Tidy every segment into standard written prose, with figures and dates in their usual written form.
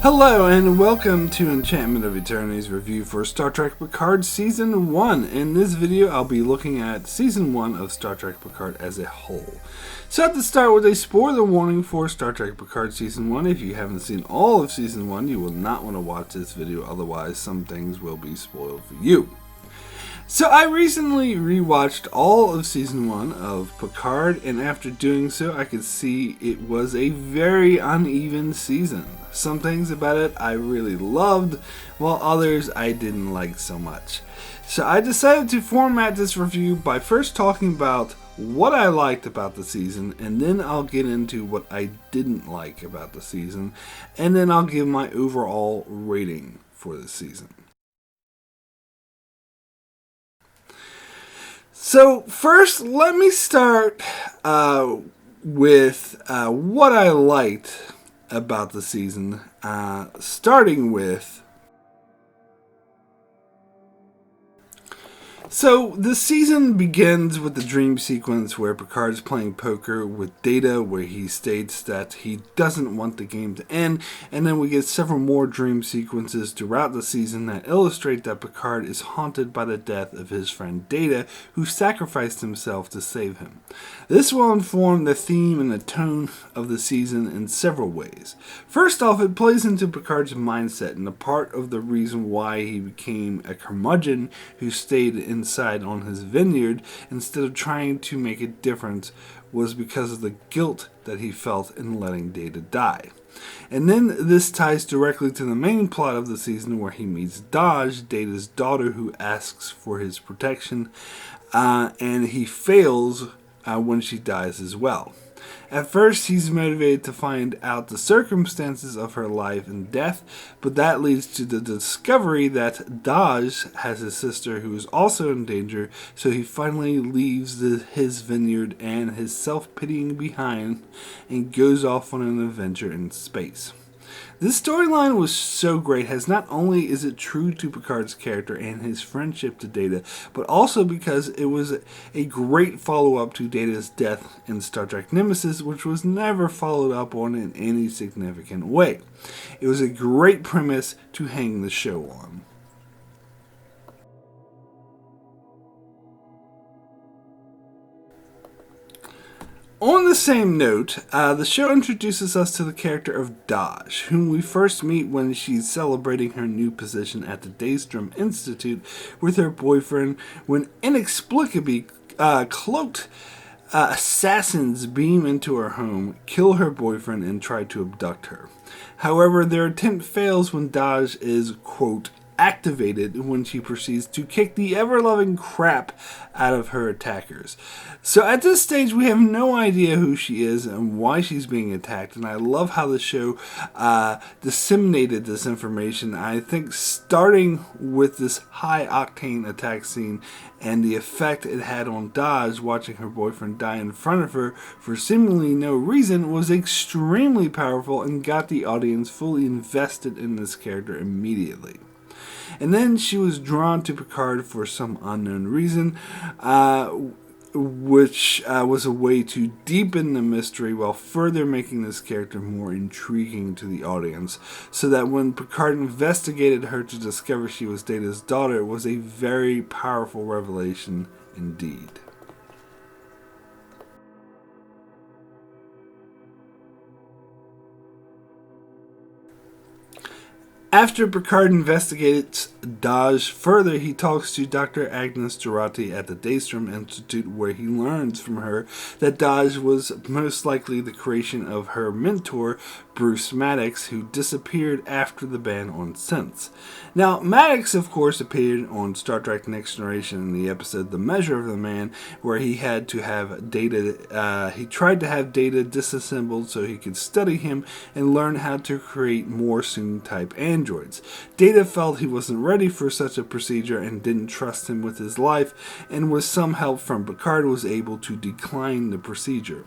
Hello and welcome to Enchantment of Eternity's review for Star Trek Picard Season 1. In this video I'll be looking at Season 1 of Star Trek Picard as a whole. So I have to start with a spoiler warning for Star Trek Picard Season 1. If you haven't seen all of Season 1, you will not want to watch this video, otherwise some things will be spoiled for you. So I recently rewatched all of Season 1 of Picard, and after doing so I could see it was a very uneven season. Some things about it I really loved, while others I didn't like so much. So I decided to format this review by first talking about what I liked about the season, and then I'll get into what I didn't like about the season, and then I'll give my overall rating for the season. So first, let me start with what I liked about the season, starting with... So, the season begins with the dream sequence where Picard's playing poker with Data, where he states that he doesn't want the game to end, and then we get several more dream sequences throughout the season that illustrate that Picard is haunted by the death of his friend Data, who sacrificed himself to save him. This will inform the theme and the tone of the season in several ways. First off, it plays into Picard's mindset, and a part of the reason why he became a curmudgeon who stayed inside on his vineyard instead of trying to make a difference was because of the guilt that he felt in letting Data die. And then this ties directly to the main plot of the season, where he meets Dahj, Data's daughter, who asks for his protection, and he fails when she dies as well. At first, he's motivated to find out the circumstances of her life and death, but that leads to the discovery that Dahj has a sister who is also in danger, so he finally leaves his vineyard and his self-pitying behind and goes off on an adventure in space. This storyline was so great, as not only is it true to Picard's character and his friendship to Data, but also because it was a great follow-up to Data's death in Star Trek Nemesis, which was never followed up on in any significant way. It was a great premise to hang the show on. On the same note, the show introduces us to the character of Dahj, whom we first meet when she's celebrating her new position at the Daystrom Institute with her boyfriend, when inexplicably cloaked assassins beam into her home, kill her boyfriend, and try to abduct her. However, their attempt fails when Dahj is, quote, activated when she proceeds to kick the ever-loving crap out of her attackers. So at this stage, we have no idea who she is and why she's being attacked, and I love how the show disseminated this information. I think starting with this high-octane attack scene and the effect it had on Dahj watching her boyfriend die in front of her for seemingly no reason was extremely powerful and got the audience fully invested in this character immediately. And then she was drawn to Picard for some unknown reason, which was a way to deepen the mystery while further making this character more intriguing to the audience, so that when Picard investigated her to discover she was Data's daughter, it was a very powerful revelation indeed. After Picard investigates Dahj further, he talks to Dr. Agnes Jurati at the Daystrom Institute, where he learns from her that Dahj was most likely the creation of her mentor, Bruce Maddox, who disappeared after the ban on synths. Now, Maddox, of course, appeared on Star Trek Next Generation in the episode The Measure of the Man, where he had to have Data, he tried to have Data disassembled so he could study him and learn how to create more Soong-type androids. Data felt he wasn't ready for such a procedure and didn't trust him with his life, and with some help from Picard was able to decline the procedure.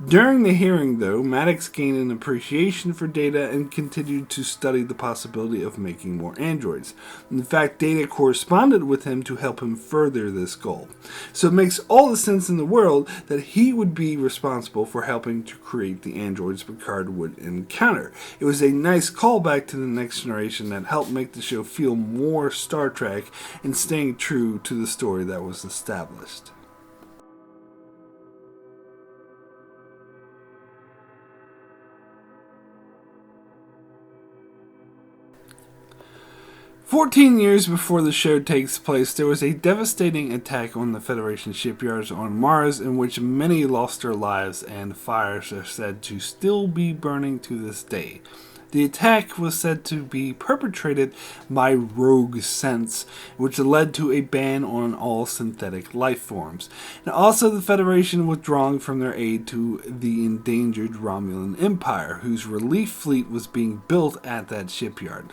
During the hearing, though, Maddox gained an appreciation for Data and continued to study the possibility of making more androids. In fact, Data corresponded with him to help him further this goal. So it makes all the sense in the world that he would be responsible for helping to create the androids Picard would encounter. It was a nice callback to The Next Generation that helped make the show feel more Star Trek and staying true to the story that was established. 14 years before the show takes place, there was a devastating attack on the Federation shipyards on Mars in which many lost their lives, and fires are said to still be burning to this day. The attack was said to be perpetrated by rogue scents, which led to a ban on all synthetic life forms. And also the Federation withdrawing from their aid to the endangered Romulan Empire, whose relief fleet was being built at that shipyard.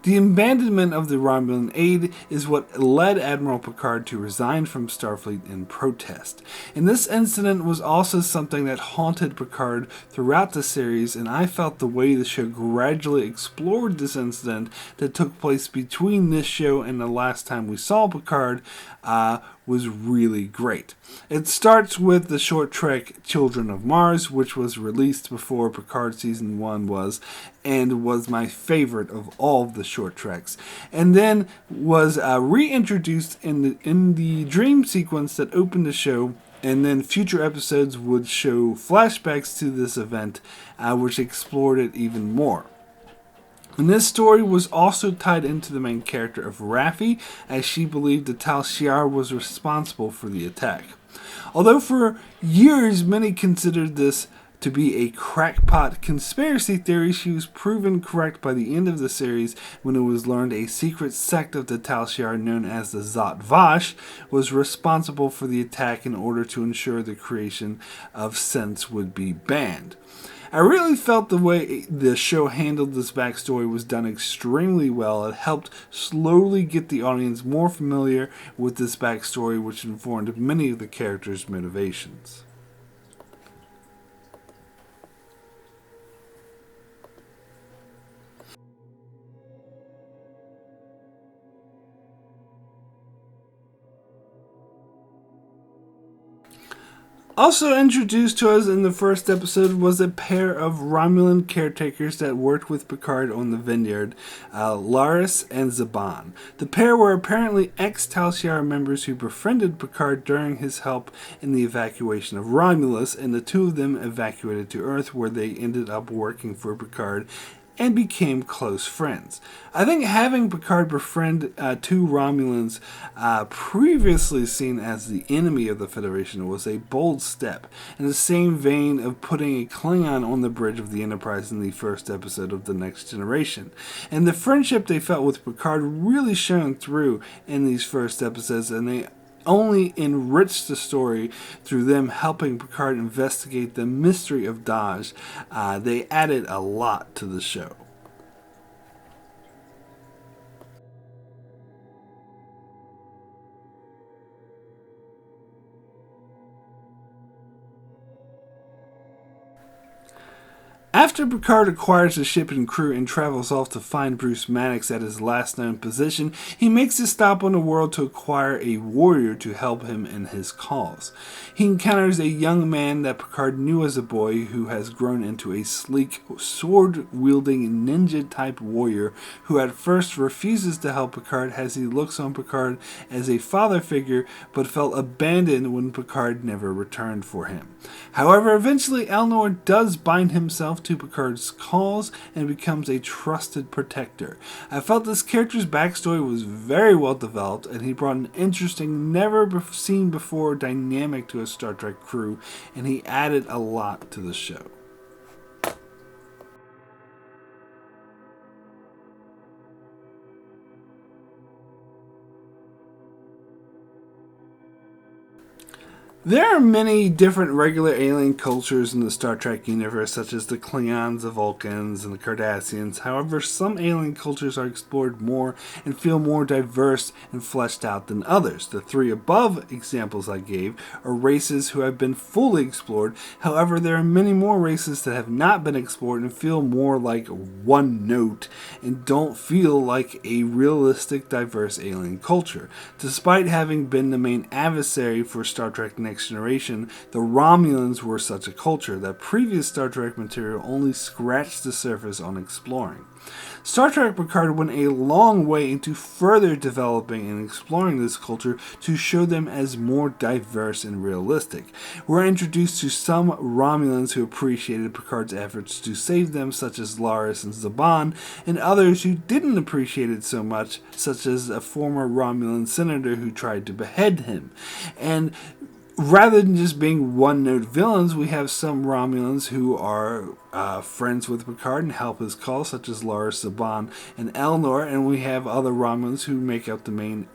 The abandonment of the Romulan aid is what led Admiral Picard to resign from Starfleet in protest. And this incident was also something that haunted Picard throughout the series, and I felt the way the show gradually explored this incident that took place between this show and the last time we saw Picard was really great. It starts with the short trek Children of Mars, which was released before Picard Season 1 was, and was my favorite of all of the short treks. And then was reintroduced in the dream sequence that opened the show, and then future episodes would show flashbacks to this event, which explored it even more. And this story was also tied into the main character of Raffi, as she believed the Tal Shiar was responsible for the attack. Although for years many considered this to be a crackpot conspiracy theory, she was proven correct by the end of the series when it was learned a secret sect of the Tal Shiar known as the Zhat Vash was responsible for the attack in order to ensure the creation of scents would be banned. I really felt the way the show handled this backstory was done extremely well. It helped slowly get the audience more familiar with this backstory, which informed many of the characters' motivations. Also introduced to us in the first episode was a pair of Romulan caretakers that worked with Picard on the Vineyard, Laris and Zhaban. The pair were apparently ex-Tal Shiar members who befriended Picard during his help in the evacuation of Romulus, and the two of them evacuated to Earth, where they ended up working for Picard and became close friends. I think having Picard befriend two Romulans previously seen as the enemy of the Federation was a bold step, in the same vein of putting a Klingon on the bridge of the Enterprise in the first episode of The Next Generation. And the friendship they felt with Picard really shone through in these first episodes, and they only enriched the story through them helping Picard investigate the mystery of Dahj. They added a lot to the show. After Picard acquires the ship and crew and travels off to find Bruce Maddox at his last known position, he makes a stop on the world to acquire a warrior to help him in his cause. He encounters a young man that Picard knew as a boy who has grown into a sleek, sword-wielding ninja-type warrior who at first refuses to help Picard as he looks on Picard as a father figure, but felt abandoned when Picard never returned for him. However, eventually Elnor does bind himself to Picard's cause and becomes a trusted protector. I felt this character's backstory was very well developed, and he brought an interesting, never seen before dynamic to a Star Trek crew, and he added a lot to the show. There are many different regular alien cultures in the Star Trek universe, such as the Klingons, the Vulcans, and the Cardassians. However, some alien cultures are explored more and feel more diverse and fleshed out than others. The three above examples I gave are races who have been fully explored. However, there are many more races that have not been explored and feel more like one note and don't feel like a realistic, diverse alien culture. Despite having been the main adversary for Star Trek Next Generation, the Romulans were such a culture that previous Star Trek material only scratched the surface on exploring. Star Trek Picard went a long way into further developing and exploring this culture to show them as more diverse and realistic. We're introduced to some Romulans who appreciated Picard's efforts to save them, such as Laris and Zhaban, and others who didn't appreciate it so much, such as a former Romulan senator who tried to behead him. And rather than just being one-note villains, we have some Romulans who are friends with Picard and help his cause, such as Laris, Zhaban, and Elnor, and we have other Romulans who make up the main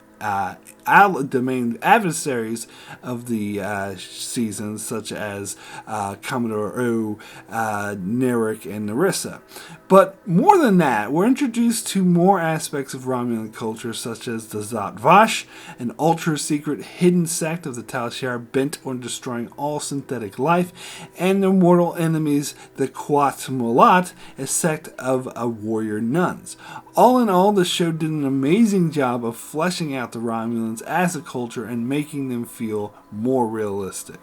adversaries of the season, such as Commodore O, Narek, and Narissa. But more than that, we're introduced to more aspects of Romulan culture, such as the Zhat Vash, an ultra-secret hidden sect of the Tal Shiar bent on destroying all synthetic life, and their mortal enemies, the Qat Mulat, a sect of warrior nuns. All in all, the show did an amazing job of fleshing out the Romulans as a culture and making them feel more realistic.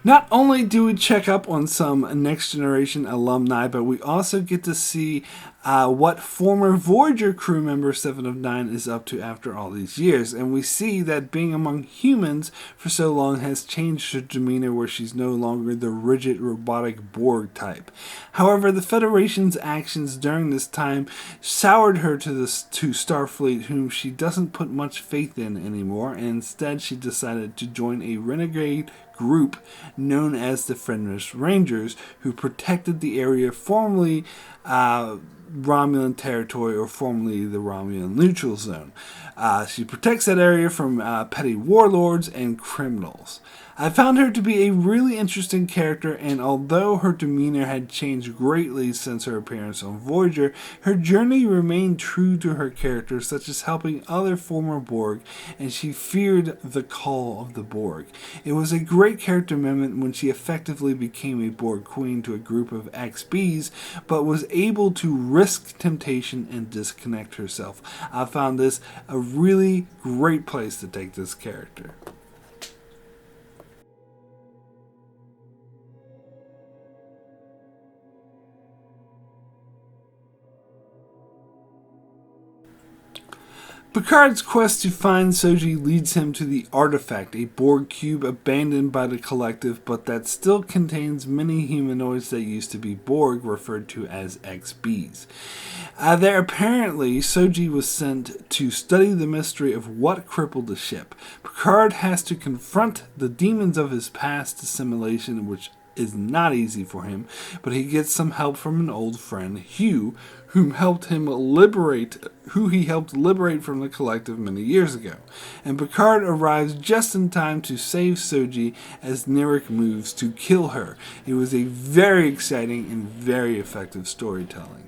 Not only do we check up on some Next Generation alumni, but we also get to see what former Voyager crew member 7 of 9 is up to after all these years. And we see that being among humans for so long has changed her demeanor, where she's no longer the rigid robotic Borg type. However, the Federation's actions during this time soured her to Starfleet, whom she doesn't put much faith in anymore, and instead she decided to join a renegade group known as the Fenris Rangers, who protected the area formerly Romulan territory, or formerly the Romulan neutral zone. She protects that area from petty warlords and criminals. I found her to be a really interesting character, and although her demeanor had changed greatly since her appearance on Voyager, her journey remained true to her character, such as helping other former Borg, and she feared the call of the Borg. It was a great character moment when she effectively became a Borg queen to a group of XBs, but was able to risk temptation and disconnect herself. I found this a really great place to take this character. Picard's quest to find Soji leads him to the Artifact, a Borg cube abandoned by the Collective, but that still contains many humanoids that used to be Borg, referred to as XBs. There apparently, Soji was sent to study the mystery of what crippled the ship. Picard has to confront the demons of his past assimilation, which is not easy for him, but he gets some help from an old friend, Hugh, who he helped liberate from the Collective many years ago. And Picard arrives just in time to save Soji as Narek moves to kill her. It was a very exciting and very effective storytelling.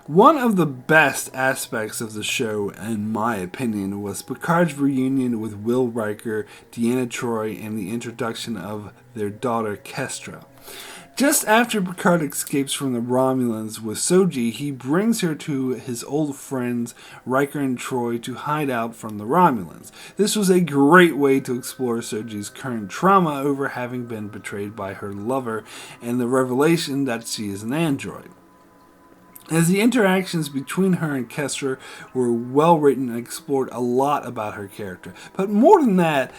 One of the best aspects of the show, in my opinion, was Picard's reunion with Will Riker, Deanna Troi, and the introduction of their daughter, Kestra. Just after Picard escapes from the Romulans with Soji, he brings her to his old friends Riker and Troi to hide out from the Romulans. This was a great way to explore Soji's current trauma over having been betrayed by her lover and the revelation that she is an android. as the interactions between her and Kessler were well written and explored a lot about her character. But more than that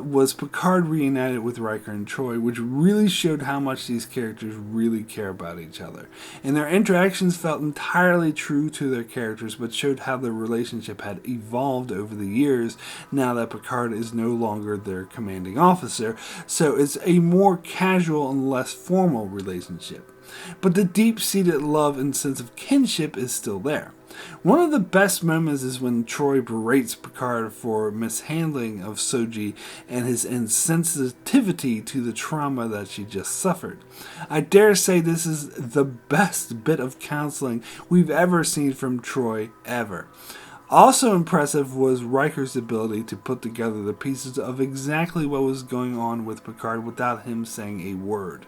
was Picard reunited with Riker and Troi, which really showed how much these characters really care about each other. And their interactions felt entirely true to their characters, but showed how their relationship had evolved over the years now that Picard is no longer their commanding officer. So it's a more casual and less formal relationship. But the deep-seated love and sense of kinship is still there. One of the best moments is when Troi berates Picard for mishandling of Soji and his insensitivity to the trauma that she just suffered. I dare say this is the best bit of counseling we've ever seen from Troi ever. Also impressive was Riker's ability to put together the pieces of exactly what was going on with Picard without him saying a word.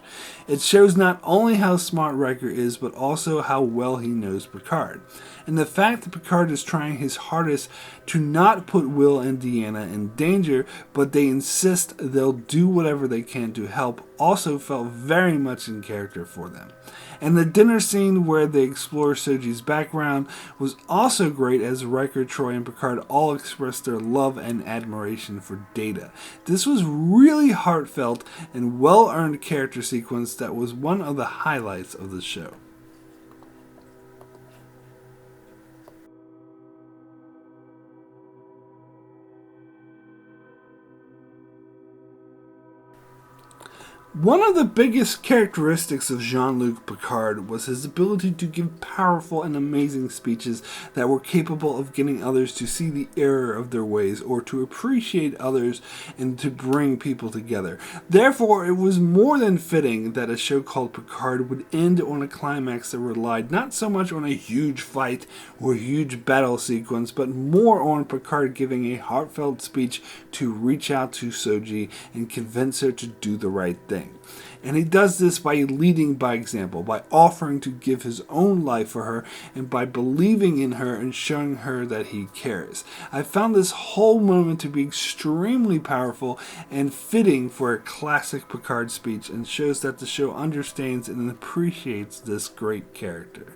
It shows not only how smart Riker is, but also how well he knows Picard. And the fact that Picard is trying his hardest to not put Will and Deanna in danger, but they insist they'll do whatever they can to help, also felt very much in character for them. And the dinner scene where they explore Soji's background was also great, as Riker, Troi, and Picard all expressed their love and admiration for Data. This was really heartfelt and well-earned character sequence that was one of the highlights of the show. One of the biggest characteristics of Jean-Luc Picard was his ability to give powerful and amazing speeches that were capable of getting others to see the error of their ways or to appreciate others and to bring people together. Therefore, it was more than fitting that a show called Picard would end on a climax that relied not so much on a huge fight or huge battle sequence, but more on Picard giving a heartfelt speech to reach out to Soji and convince her to do the right thing. And he does this by leading by example, by offering to give his own life for her, and by believing in her and showing her that he cares. I found this whole moment to be extremely powerful and fitting for a classic Picard speech, and shows that the show understands and appreciates this great character.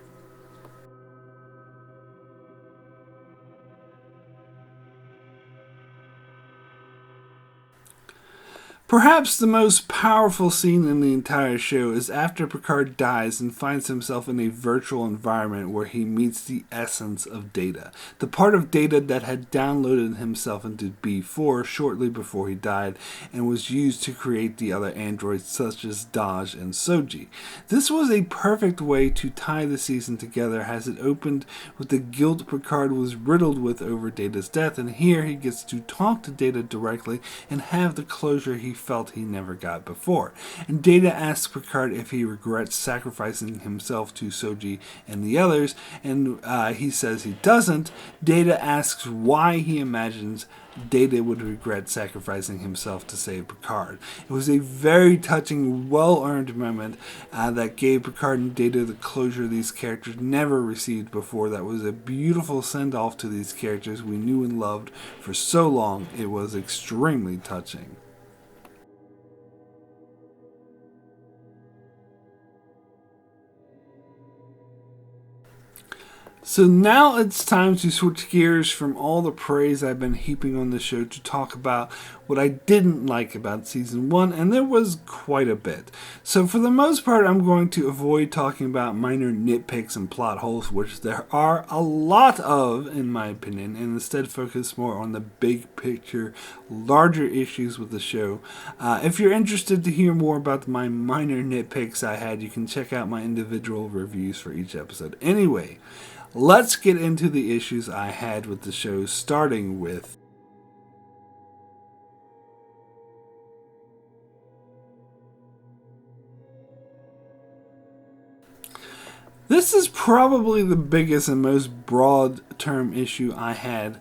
Perhaps the most powerful scene in the entire show is after Picard dies and finds himself in a virtual environment where he meets the essence of Data, the part of Data that had downloaded himself into B4 shortly before he died and was used to create the other androids such as Dahj and Soji. This was a perfect way to tie the season together, as it opened with the guilt Picard was riddled with over Data's death, and here he gets to talk to Data directly and have the closure he felt he never got before. And Data asks Picard if he regrets sacrificing himself to Soji and the others, and he says he doesn't. Data asks why he imagines Data would regret sacrificing himself to save Picard. It was a very touching, well-earned moment that gave Picard and Data the closure these characters never received before. That was a beautiful send-off to these characters we knew and loved for so long. It was extremely touching. So now it's time to switch gears from all the praise I've been heaping on the show to talk about what I didn't like about Season 1, and there was quite a bit. So for the most part, I'm going to avoid talking about minor nitpicks and plot holes, which there are a lot of, in my opinion, and instead focus more on the big picture, larger issues with the show. If you're interested to hear more about my minor nitpicks I had, you can check out my individual reviews for each episode. Anyway, let's get into the issues I had with the show, starting with this is probably the biggest and most broad term issue I had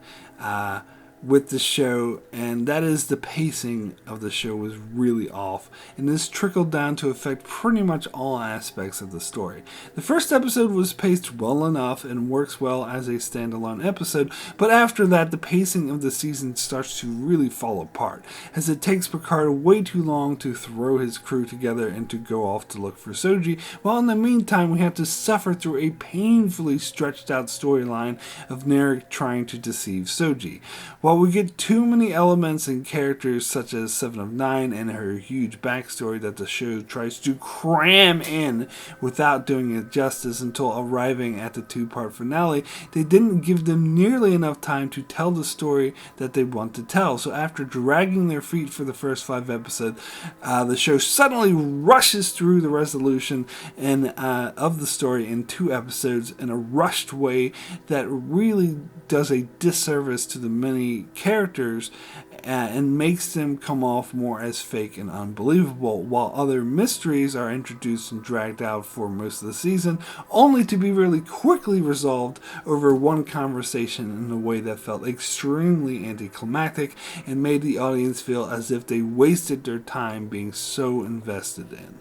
with the show, and that is the pacing of the show was really off, and this trickled down to affect pretty much all aspects of the story. The first episode was paced well enough and works well as a standalone episode, but after that the pacing of the season starts to really fall apart, as it takes Picard way too long to throw his crew together and to go off to look for Soji, while in the meantime we have to suffer through a painfully stretched out storyline of Narek trying to deceive Soji. While we get too many elements and characters such as Seven of Nine and her huge backstory that the show tries to cram in without doing it justice until arriving at the two-part finale, they didn't give them nearly enough time to tell the story that they want to tell. So after dragging their feet for the first 5 episodes, the show suddenly rushes through the resolution of the story in 2 episodes in a rushed way that really does a disservice to the many characters and makes them come off more as fake and unbelievable, while other mysteries are introduced and dragged out for most of the season, only to be really quickly resolved over one conversation in a way that felt extremely anticlimactic and made the audience feel as if they wasted their time being so invested in.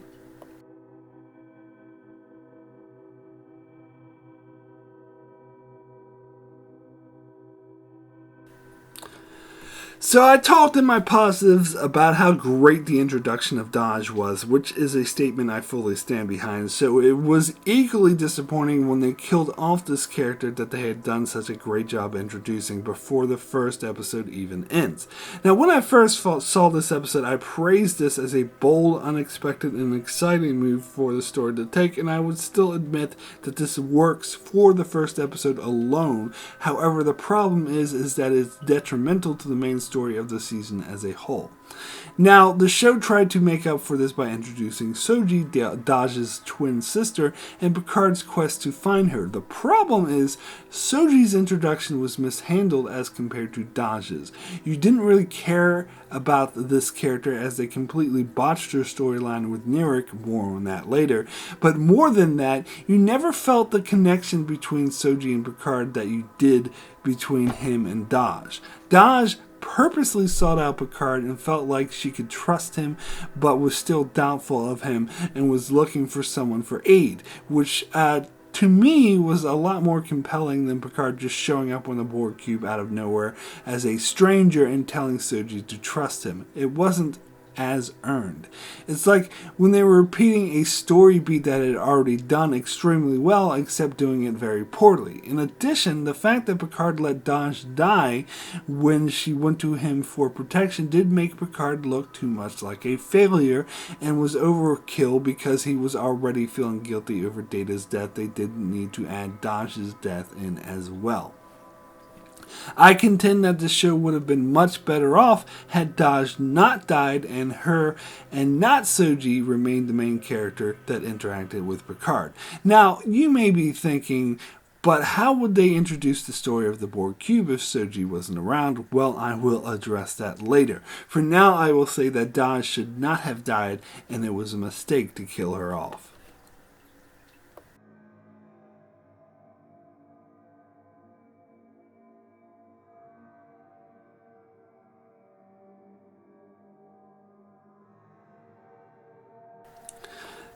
So I talked in my positives about how great the introduction of Dahj was, which is a statement I fully stand behind. So it was equally disappointing when they killed off this character that they had done such a great job introducing before the first episode even ends. Now, when I first saw this episode, I praised this as a bold, unexpected, and exciting move for the story to take, and I would still admit that this works for the first episode alone. However, the problem is that it's detrimental to the main story of the season as a whole. Now, the show tried to make up for this by introducing Soji, Dahj's twin sister, and Picard's quest to find her. The problem is, Soji's introduction was mishandled as compared to Dahj's. You didn't really care about this character as they completely botched her storyline with Narek, more on that later. But more than that, you never felt the connection between Soji and Picard that you did between him and Dahj. Dahj purposely sought out Picard and felt like she could trust him, but was still doubtful of him and was looking for someone for aid, which to me was a lot more compelling than Picard just showing up on the Borg cube out of nowhere as a stranger and telling Soji to trust him. It wasn't as earned. It's like when they were repeating a story beat that it had already done extremely well, except doing it very poorly. In addition, the fact that Picard let Dahj die when she went to him for protection did make Picard look too much like a failure and was overkill because he was already feeling guilty over Data's death. They didn't need to add Dahj's death in as well. I contend that the show would have been much better off had Dahj not died and her and not Soji remained the main character that interacted with Picard. Now, you may be thinking, but how would they introduce the story of the Borg cube if Soji wasn't around? Well, I will address that later. For now, I will say that Dahj should not have died and it was a mistake to kill her off.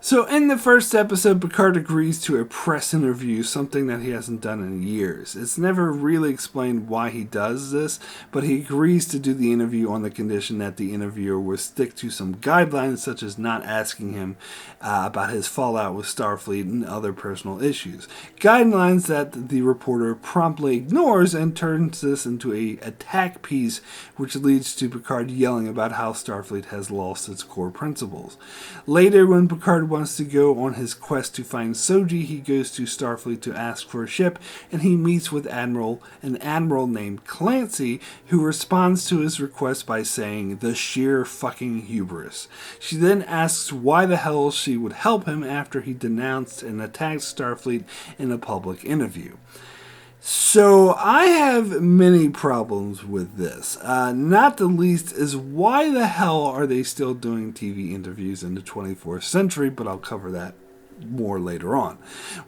So in the first episode, Picard agrees to a press interview, something that he hasn't done in years. It's never really explained why he does this, but he agrees to do the interview on the condition that the interviewer will stick to some guidelines, such as not asking him about his fallout with Starfleet and other personal issues. Guidelines that the reporter promptly ignores and turns this into an attack piece, which leads to Picard yelling about how Starfleet has lost its core principles. Later, when Picard wants to go on his quest to find Soji, he goes to Starfleet to ask for a ship, and he meets with an admiral named Clancy, who responds to his request by saying, "The sheer fucking hubris." She then asks why the hell she would help him after he denounced and attacked Starfleet in a public interview. So I have many problems with this. Not the least is why the hell are they still doing TV interviews in the 24th century, but I'll cover that more later on.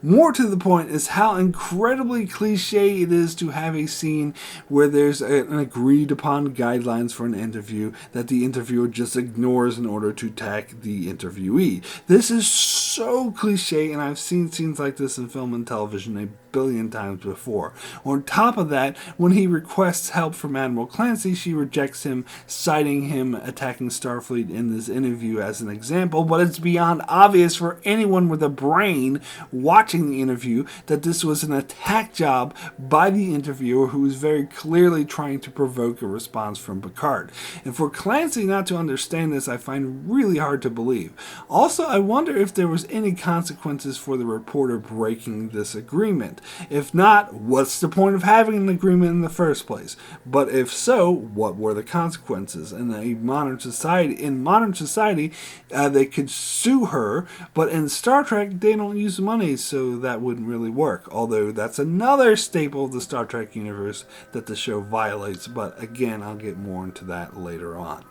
More to the point is how incredibly cliche it is to have a scene where there's an agreed upon guidelines for an interview that the interviewer just ignores in order to attack the interviewee. This is so cliche, and I've seen scenes like this in film and television a billion times before. On top of that, when he requests help from Admiral Clancy, she rejects him, citing him attacking Starfleet in this interview as an example, but it's beyond obvious for anyone with a brain watching the interview that this was an attack job by the interviewer who was very clearly trying to provoke a response from Picard. And for Clancy not to understand this, I find really hard to believe. Also, I wonder if there was any consequences for the reporter breaking this agreement. If not, what's the point of having an agreement in the first place? But if so, what were the consequences? In modern society, they could sue her, but in Star Trek, they don't use money, so that wouldn't really work. Although that's another staple of the Star Trek universe that the show violates, but again, I'll get more into that later on.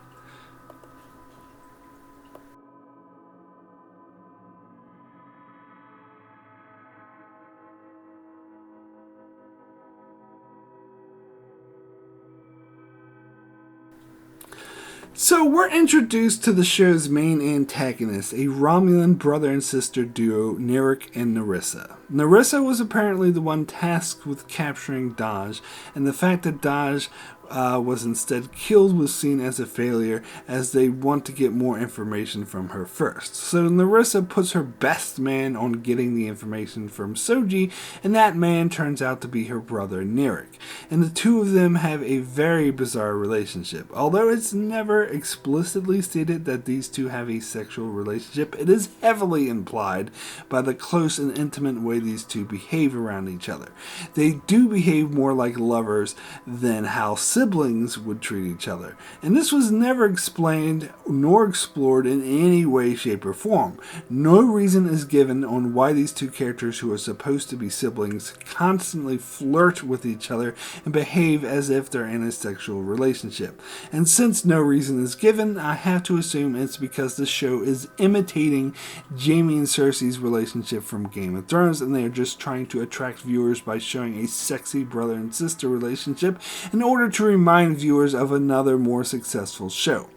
So we're introduced to the show's main antagonists, a Romulan brother and sister duo, Narek and Narissa. Narissa was apparently the one tasked with capturing Dahj, and the fact that Dahj was instead killed was seen as a failure, as they want to get more information from her first. So Narissa puts her best man on getting the information from Soji, and that man turns out to be her brother Narek. And the two of them have a very bizarre relationship. Although it's never explicitly stated that these two have a sexual relationship, it is heavily implied by the close and intimate way these two behave around each other. They do behave more like lovers than how siblings would treat each other. And this was never explained nor explored in any way, shape, or form. No reason is given on why these two characters who are supposed to be siblings constantly flirt with each other and behave as if they're in a sexual relationship. And since no reason is given, I have to assume it's because the show is imitating Jaime and Cersei's relationship from Game of Thrones, and they are just trying to attract viewers by showing a sexy brother and sister relationship in order to remind viewers of another more successful show.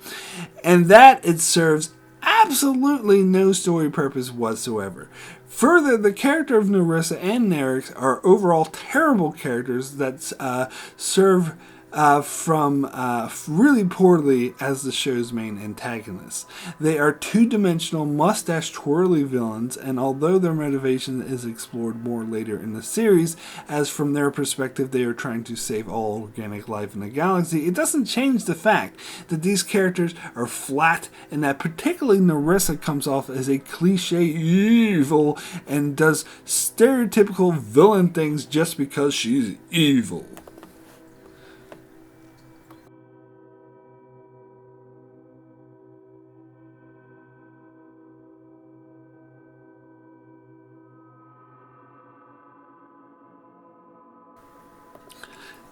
And that it serves absolutely no story purpose whatsoever. Further, the character of Narissa and Narek are overall terrible characters that serve really poorly as the show's main antagonists. They are two-dimensional, mustache-twirly villains, and although their motivation is explored more later in the series, as from their perspective they are trying to save all organic life in the galaxy, it doesn't change the fact that these characters are flat, and that particularly Narissa comes off as a cliche evil and does stereotypical villain things just because she's evil.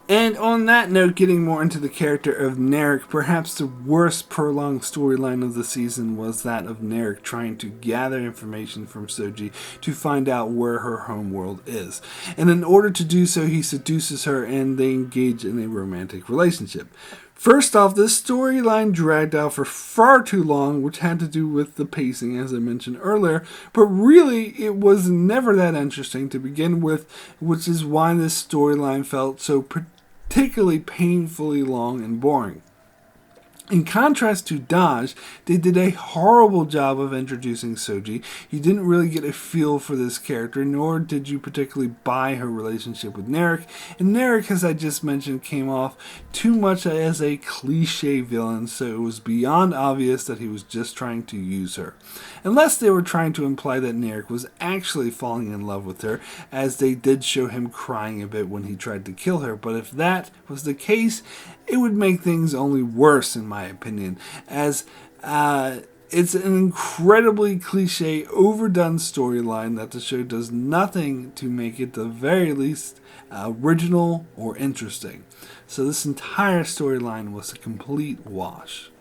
And on that note, getting more into the character of Narek, perhaps the worst prolonged storyline of the season was that of Narek trying to gather information from Soji to find out where her homeworld is. And in order to do so, he seduces her and they engage in a romantic relationship. First off, this storyline dragged out for far too long, which had to do with the pacing, as I mentioned earlier, but really it was never that interesting to begin with, which is why this storyline felt so particularly painfully long and boring. In contrast to Dahj, they did a horrible job of introducing Soji. You didn't really get a feel for this character, nor did you particularly buy her relationship with Narek. And Narek, as I just mentioned, came off too much as a cliche villain, so it was beyond obvious that he was just trying to use her. Unless they were trying to imply that Narek was actually falling in love with her, as they did show him crying a bit when he tried to kill her. But if that was the case, it would make things only worse, in my opinion, as it's an incredibly cliche, overdone storyline that the show does nothing to make it, the very least, original or interesting. So this entire storyline was a complete wash.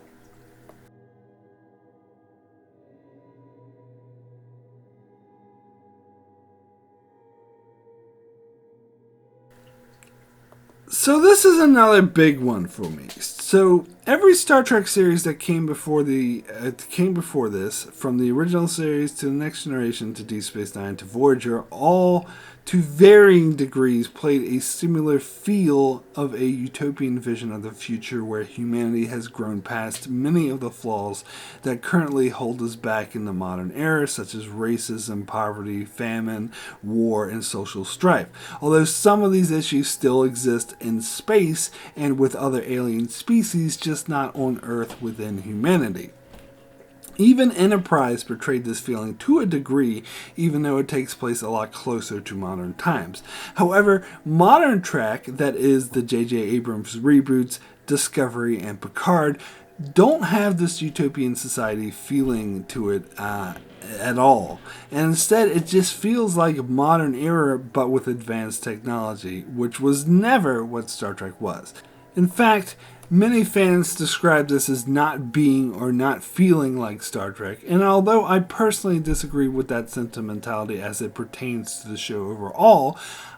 So this is another big one for me. So every Star Trek series that came before this, from the original series to the Next Generation to Deep Space Nine to Voyager, all to varying degrees played a similar feel of a utopian vision of the future where humanity has grown past many of the flaws that currently hold us back in the modern era, such as racism, poverty, famine, war, and social strife. Although some of these issues still exist in space and with other alien species, just not on Earth within humanity. Even Enterprise portrayed this feeling to a degree, even though it takes place a lot closer to modern times. However, modern Trek, that is the J.J. Abrams reboots, Discovery, and Picard, don't have this utopian society feeling to it at all. And instead, it just feels like a modern era, but with advanced technology, which was never what Star Trek was. In fact, many fans describe this as not being or not feeling like Star Trek, and although I personally disagree with that sentimentality as it pertains to the show overall,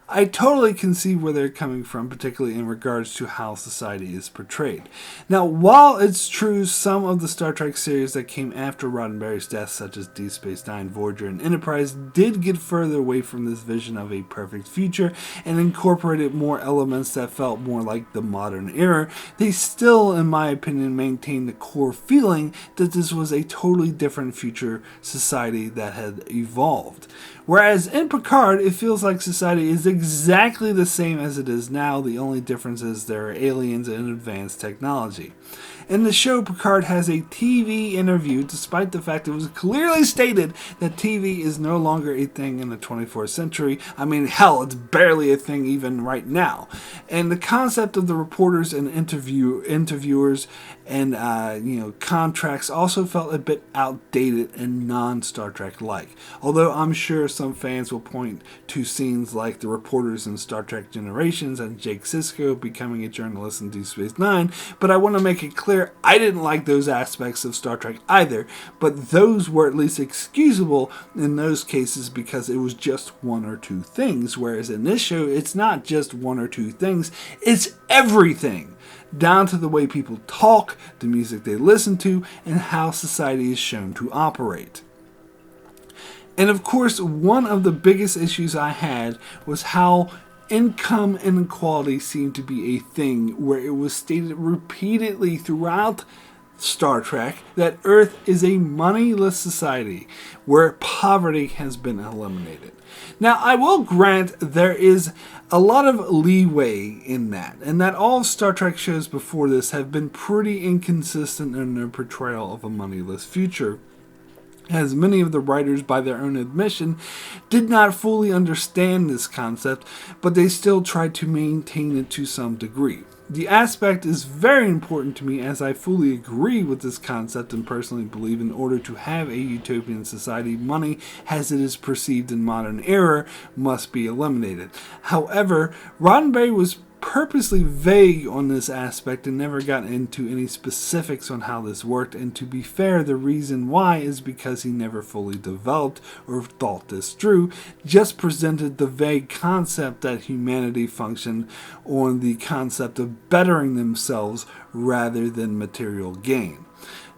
I totally can see where they're coming from, particularly in regards to how society is portrayed. Now, while it's true some of the Star Trek series that came after Roddenberry's death, such as Deep Space Nine, Voyager, and Enterprise, did get further away from this vision of a perfect future and incorporated more elements that felt more like the modern era, they still, in my opinion, maintain the core feeling that this was a totally different future society that had evolved. Whereas in Picard, it feels like society is exactly the same as it is now. The only difference is there are aliens and advanced technology. In the show, Picard has a TV interview, despite the fact it was clearly stated that TV is no longer a thing in the 24th century. I mean, hell, it's barely a thing even right now. And the concept of the reporters and interviewers and contracts also felt a bit outdated and non-Star Trek-like. Although I'm sure some fans will point to scenes like the reporters in Star Trek Generations and Jake Sisko becoming a journalist in Deep Space Nine, but I want to make it clear I didn't like those aspects of Star Trek either, but those were at least excusable in those cases because it was just one or two things, whereas in this show it's not just one or two things, it's everything. Down to the way people talk, the music they listen to, and how society is shown to operate. And of course, one of the biggest issues I had was how income inequality seemed to be a thing, where it was stated repeatedly throughout Star Trek that Earth is a moneyless society where poverty has been eliminated. Now, I will grant there is a lot of leeway in that, and that all Star Trek shows before this have been pretty inconsistent in their portrayal of a moneyless future, as many of the writers, by their own admission, did not fully understand this concept, but they still tried to maintain it to some degree. The aspect is very important to me, as I fully agree with this concept and personally believe in order to have a utopian society, money, as it is perceived in modern era, must be eliminated. However, Roddenberry was purposely vague on this aspect and never got into any specifics on how this worked, and to be fair, the reason why is because he never fully developed or thought this through, just presented the vague concept that humanity functioned on the concept of bettering themselves rather than material gain.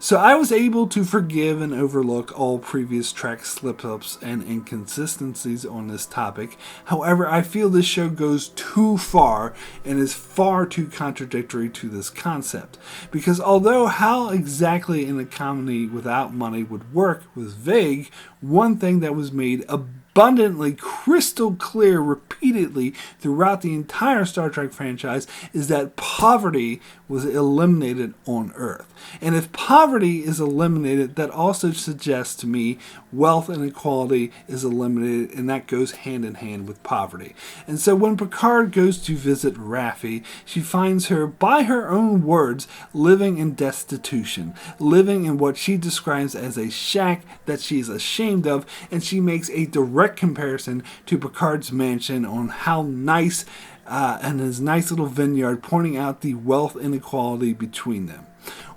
So I was able to forgive and overlook all previous track slip-ups and inconsistencies on this topic. However, I feel this show goes too far and is far too contradictory to this concept. Because although how exactly an economy without money would work was vague, one thing that was made abundantly crystal clear repeatedly throughout the entire Star Trek franchise is that poverty was eliminated on Earth. And if poverty is eliminated, that also suggests to me wealth inequality is eliminated, and that goes hand in hand with poverty. And so when Picard goes to visit Raffi, she finds her, by her own words, living in destitution, living in what she describes as a shack that she's ashamed of, and she makes a direct comparison to Picard's mansion on how nice and his nice little vineyard, pointing out the wealth inequality between them.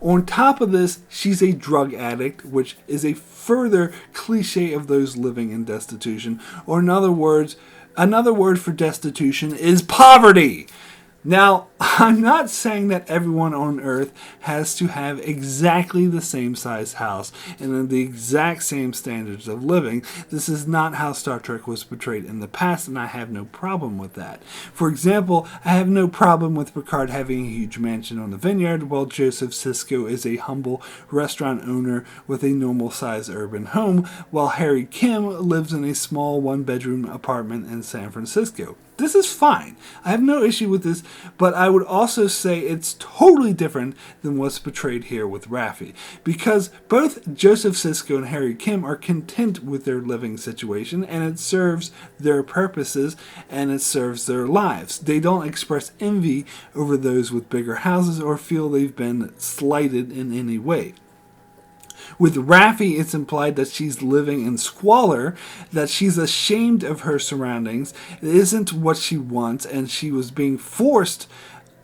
On top of this, she's a drug addict, which is a further cliche of those living in destitution. Or in other words, another word for destitution is poverty. Now, I'm not saying that everyone on Earth has to have exactly the same size house and the exact same standards of living. This is not how Star Trek was portrayed in the past, and I have no problem with that. For example, I have no problem with Picard having a huge mansion on the vineyard, while Joseph Sisko is a humble restaurant owner with a normal-sized urban home, while Harry Kim lives in a small one-bedroom apartment in San Francisco. This is fine. I have no issue with this, but I would also say it's totally different than what's portrayed here with Raffi, because both Joseph Sisko and Harry Kim are content with their living situation, and it serves their purposes and it serves their lives. They don't express envy over those with bigger houses or feel they've been slighted in any way. With Raffi, it's implied that she's living in squalor, that she's ashamed of her surroundings, it isn't what she wants, and she was being forced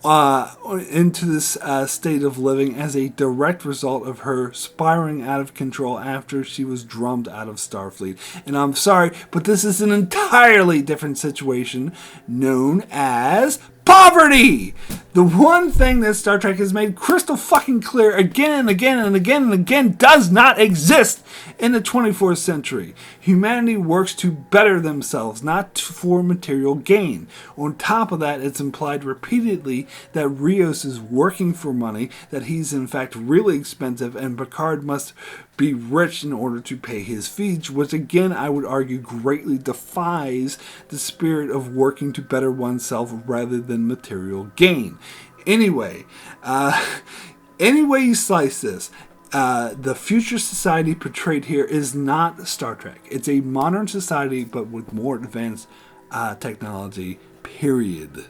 into this state of living as a direct result of her spiraling out of control after she was drummed out of Starfleet. And I'm sorry, but this is an entirely different situation known as poverty! The one thing that Star Trek has made crystal fucking clear again and again and again and again does not exist in the 24th century. Humanity works to better themselves, not for material gain. On top of that, it's implied repeatedly that Rios is working for money, that he's in fact really expensive, and Picard must be rich in order to pay his fees, which again I would argue greatly defies the spirit of working to better oneself rather than material gain. Anyway, any way you slice this, the future society portrayed here is not Star Trek. It's a modern society, but with more advanced technology, period.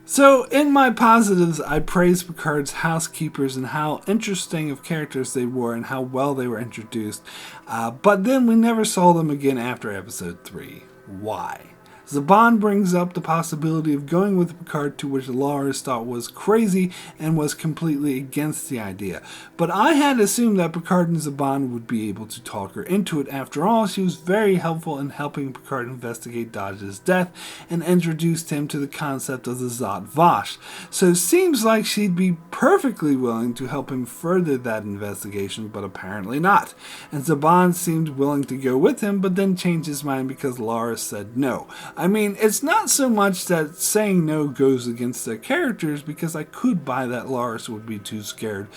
So, in my positives, I praise Picard's housekeepers and how interesting of characters they were and how well they were introduced. But then we never saw them again after episode 3. Why? Zhaban brings up the possibility of going with Picard, to which Lars thought was crazy and was completely against the idea. But I had assumed that Picard and Zhaban would be able to talk her into it. After all, she was very helpful in helping Picard investigate Dahj's death and introduced him to the concept of the Zhat Vash. So it seems like she'd be perfectly willing to help him further that investigation, but apparently not. And Zhaban seemed willing to go with him, but then changed his mind because Lars said no. I mean, it's not so much that saying no goes against their characters, because I could buy that Lars would be too scared,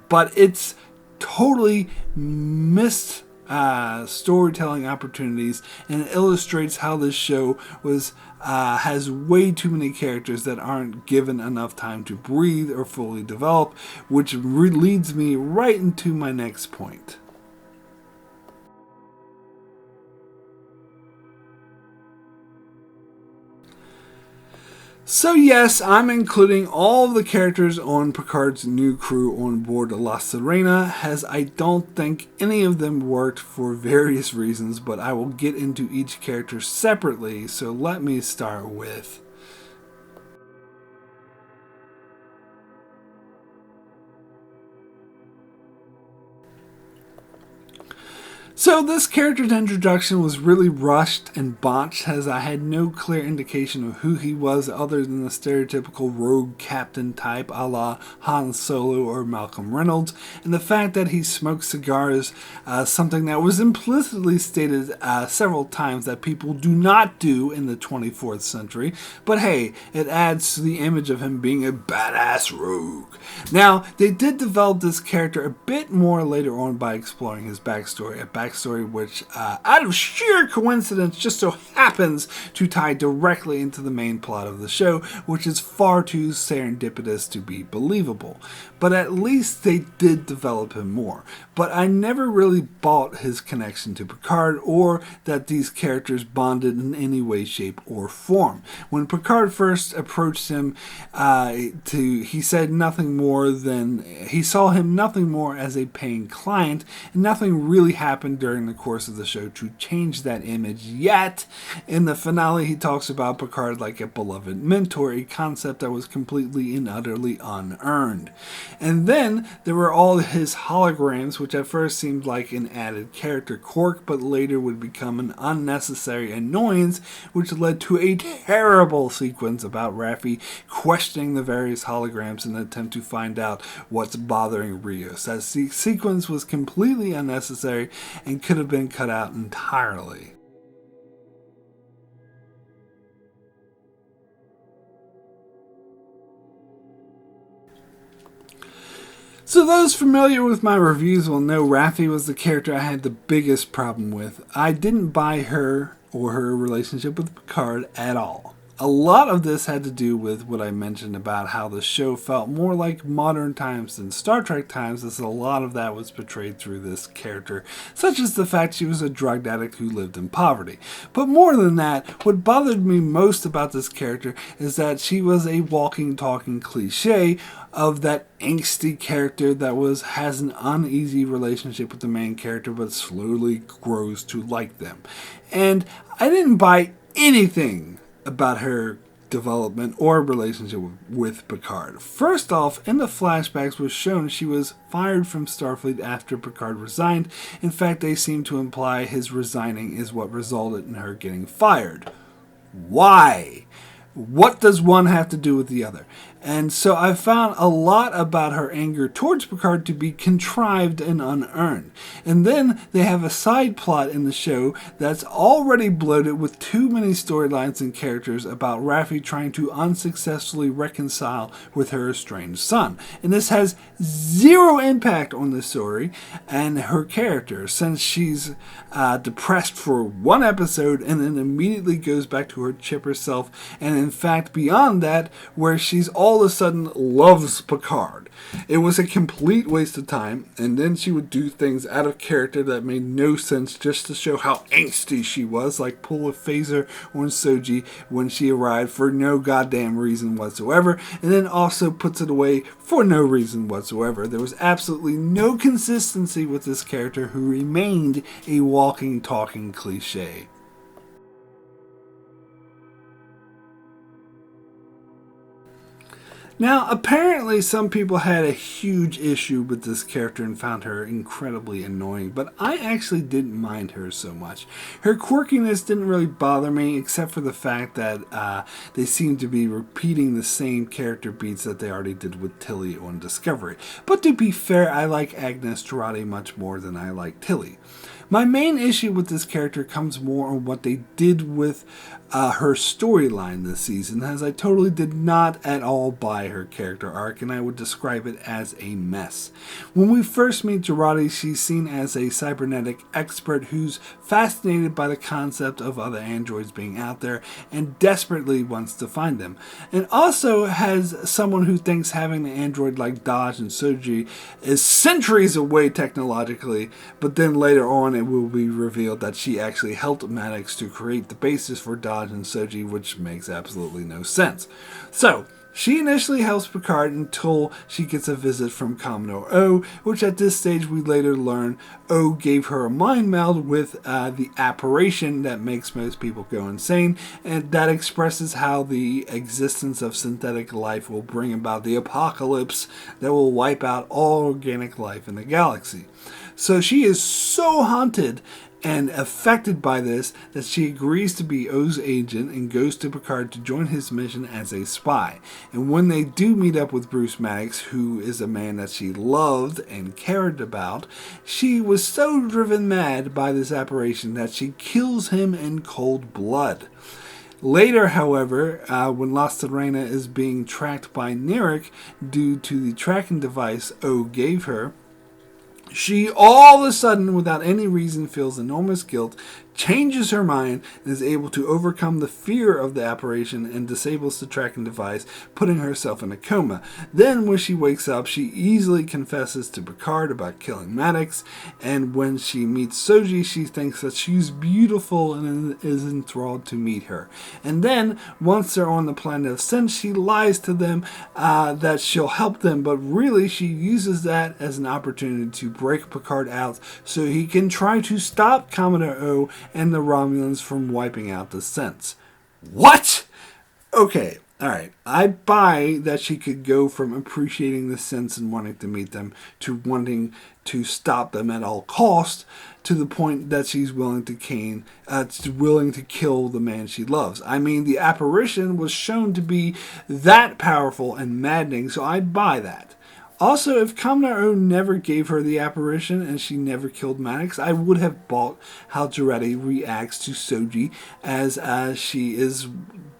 but it's totally missed storytelling opportunities, and it illustrates how this show has way too many characters that aren't given enough time to breathe or fully develop, which leads me right into my next point. So yes, I'm including all of the characters on Picard's new crew on board La Sirena, as I don't think any of them worked for various reasons, but I will get into each character separately, so let me start with... So this character's introduction was really rushed and botched, as I had no clear indication of who he was other than the stereotypical rogue captain type a la Han Solo or Malcolm Reynolds, and the fact that he smoked cigars, something that was implicitly stated several times that people do not do in the 24th century, but hey, it adds to the image of him being a badass rogue. Now, they did develop this character a bit more later on by exploring his backstory, a backstory which, out of sheer coincidence, just so happens to tie directly into the main plot of the show, which is far too serendipitous to be believable. But at least they did develop him more. But I never really bought his connection to Picard, or that these characters bonded in any way, shape, or form. When Picard first approached him, he said nothing more than he saw him nothing more as a paying client, and nothing really happened trying during the course of the show to change that image, yet in the finale he talks about Picard like a beloved mentor, a concept that was completely and utterly unearned. And then there were all his holograms, which at first seemed like an added character quirk, but later would become an unnecessary annoyance, which led to a terrible sequence about Raffi questioning the various holograms in an attempt to find out what's bothering Rios. That sequence was completely unnecessary and could have been cut out entirely. So those familiar with my reviews will know Raffi was the character I had the biggest problem with. I didn't buy her or her relationship with Picard at all. A lot of this had to do with what I mentioned about how the show felt more like modern times than Star Trek times, as a lot of that was portrayed through this character, such as the fact she was a drug addict who lived in poverty. But more than that, what bothered me most about this character is that she was a walking, talking cliche of that angsty character that has an uneasy relationship with the main character but slowly grows to like them. And I didn't buy anything about her development or relationship with Picard. First off, in the flashbacks was shown she was fired from Starfleet after Picard resigned. In fact, they seem to imply his resigning is what resulted in her getting fired. Why? What does one have to do with the other? And so I found a lot about her anger towards Picard to be contrived and unearned. And then they have a side plot in the show that's already bloated with too many storylines and characters about Raffi trying to unsuccessfully reconcile with her estranged son. And this has zero impact on the story and her character, since she's depressed for one episode and then immediately goes back to her chipper self, and in fact beyond that, where she's all of a sudden loves Picard. It was a complete waste of time, and then she would do things out of character that made no sense just to show how angsty she was, like pull a phaser on Soji when she arrived for no goddamn reason whatsoever, and then also puts it away for no reason whatsoever. There was absolutely no consistency with this character, who remained a walking, talking cliche. Now, apparently some people had a huge issue with this character and found her incredibly annoying, but I actually didn't mind her so much. Her quirkiness didn't really bother me, except for the fact that they seemed to be repeating the same character beats that they already did with Tilly on Discovery. But to be fair, I like Agnes Jurati much more than I like Tilly. My main issue with this character comes more on what they did with her storyline this season, as I totally did not at all buy her character arc, and I would describe it as a mess. When we first meet Jurati, she's seen as a cybernetic expert who's fascinated by the concept of other androids being out there and desperately wants to find them, and also has someone who thinks having an android like Dahj and Soji is centuries away technologically, but then later on it will be revealed that she actually helped Maddox to create the basis for Dahj and Soji, which makes absolutely no sense. So, she initially helps Picard until she gets a visit from Commodore O, which at this stage we later learn O gave her a mind meld with the apparition that makes most people go insane, and that expresses how the existence of synthetic life will bring about the apocalypse that will wipe out all organic life in the galaxy. So she is so haunted and affected by this that she agrees to be O's agent and goes to Picard to join his mission as a spy. And when they do meet up with Bruce Maddox, who is a man that she loved and cared about, she was so driven mad by this apparition that she kills him in cold blood. Later, however, when La Sirena is being tracked by Narek due to the tracking device O gave her, she all of a sudden, without any reason, feels enormous guilt, changes her mind and is able to overcome the fear of the apparition and disables the tracking device, putting herself in a coma. Then, when she wakes up, she easily confesses to Picard about killing Maddox, and when she meets Soji, she thinks that she's beautiful and is enthralled to meet her. And then, once they're on the planet of sense, she lies to them that she'll help them, but really she uses that as an opportunity to break Picard out so he can try to stop Commodore O and the Romulans from wiping out the sense. What? Okay, alright. I buy that she could go from appreciating the sense and wanting to meet them to wanting to stop them at all costs, to the point that she's willing to kill the man she loves. I mean, the apparition was shown to be that powerful and maddening, so I buy that. Also, if Commodore O never gave her the apparition and she never killed Maddox, I would have bought how Jurati reacts to Soji, as she is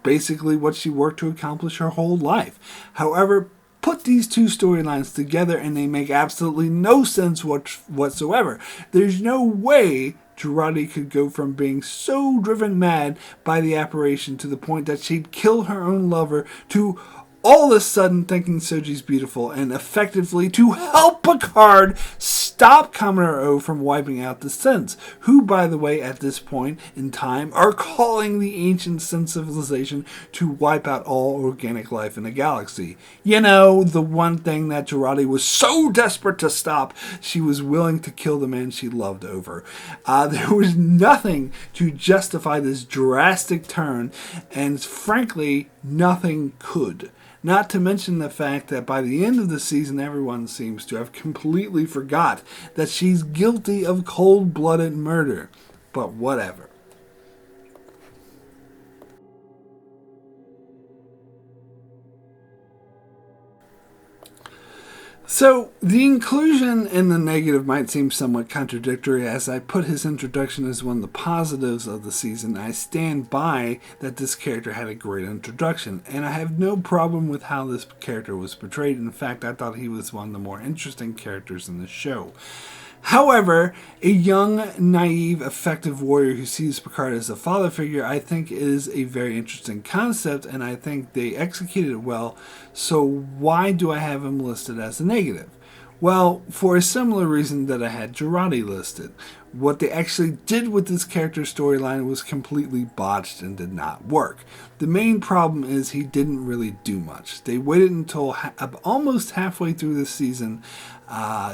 basically what she worked to accomplish her whole life. However, put these two storylines together and they make absolutely no sense whatsoever. There's no way Jurati could go from being so driven mad by the apparition to the point that she'd kill her own lover to all of a sudden thinking Soji's beautiful and effectively to help Picard stop Commodore O from wiping out the Sense, who, by the way, at this point in time, are calling the ancient Sense civilization to wipe out all organic life in the galaxy. You know, the one thing that Jurati was so desperate to stop, she was willing to kill the man she loved over. There was nothing to justify this drastic turn, and frankly, nothing could. Not to mention the fact that by the end of the season, everyone seems to have completely forgot that she's guilty of cold-blooded murder. But whatever. So, the inclusion in the negative might seem somewhat contradictory, as I put his introduction as one of the positives of the season. I stand by that this character had a great introduction, and I have no problem with how this character was portrayed. In fact, I thought he was one of the more interesting characters in the show. However, a young, naive, effective warrior who sees Picard as a father figure, I think is a very interesting concept, and I think they executed it well. So why do I have him listed as a negative? Well, for a similar reason that I had Jurati listed. What they actually did with this character's storyline was completely botched and did not work. The main problem is he didn't really do much. They waited until almost halfway through the season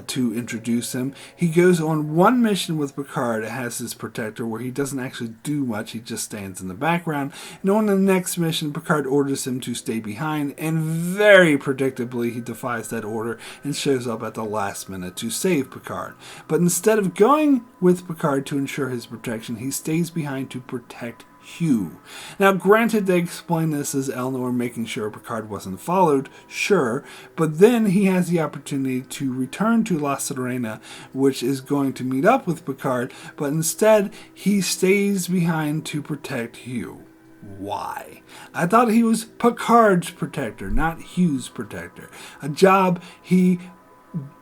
to introduce him. He goes on one mission with Picard as his protector where he doesn't actually do much, he just stands in the background. And on the next mission, Picard orders him to stay behind, and very predictably he defies that order and shows up at the last minute to save Picard. But instead of going with Picard to ensure his protection, he stays behind to protect Hugh. Now, granted, they explain this as Elnor making sure Picard wasn't followed, sure, but then he has the opportunity to return to La Sirena, which is going to meet up with Picard, but instead he stays behind to protect Hugh. Why? I thought he was Picard's protector, not Hugh's protector. A job he,